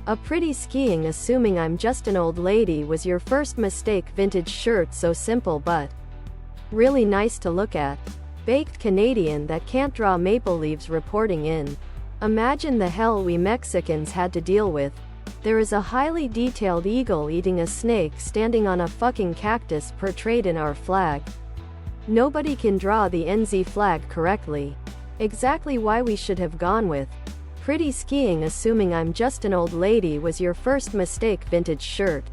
A pretty skiing assuming I'm just an old lady was your first mistake. Vintage shirt so simple but really nice to look at. Baked Canadian that can't draw maple leaves reporting in. Imagine the hell we Mexicans had to deal with. There is a highly detailed eagle eating a snake standing on a fucking cactus portrayed in our flag. Nobody can draw the NZ flag correctly. Exactly why we should have gone with pretty skiing assuming I'm just an old lady was your first mistake. Vintage shirt.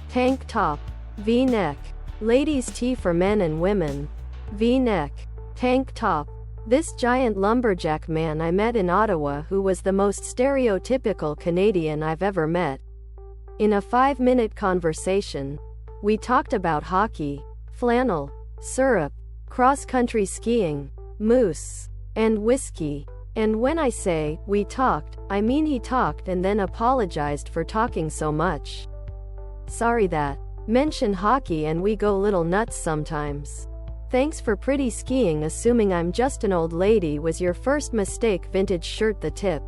Tank top. V-neck. Ladies tee for men and women. V-neck. Tank top. This giant lumberjack man I met in Ottawa who was the most stereotypical Canadian I've ever met. In a 5-minute conversation, we talked about hockey, flannel, syrup, cross-country skiing, moose, and whiskey. And when I say, we talked, I mean he talked and then apologized for talking so much. Sorry that. Mention hockey and we go little nuts sometimes. Thanks for pretty skiing assuming I'm just an old lady was your first mistake. Vintage shirt. The tip.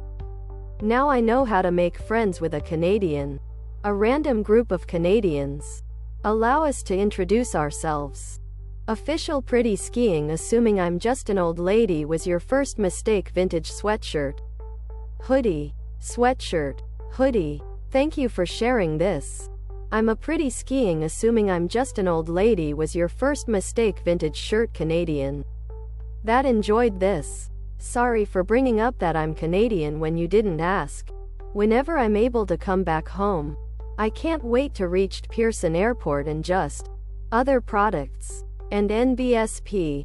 Now I know how to make friends with a Canadian. A random group of Canadians. Allow us to introduce ourselves. Official pretty skiing assuming I'm just an old lady was your first mistake. Vintage sweatshirt. Hoodie. Sweatshirt. Hoodie. Thank you for sharing this. I'm a pretty skiing assuming I'm just an old lady was your first mistake. Vintage shirt. Canadian. That enjoyed this. Sorry for bringing up that I'm Canadian when you didn't ask. Whenever I'm able to come back home, I can't wait to reach Pearson Airport and just other products. And NBSP.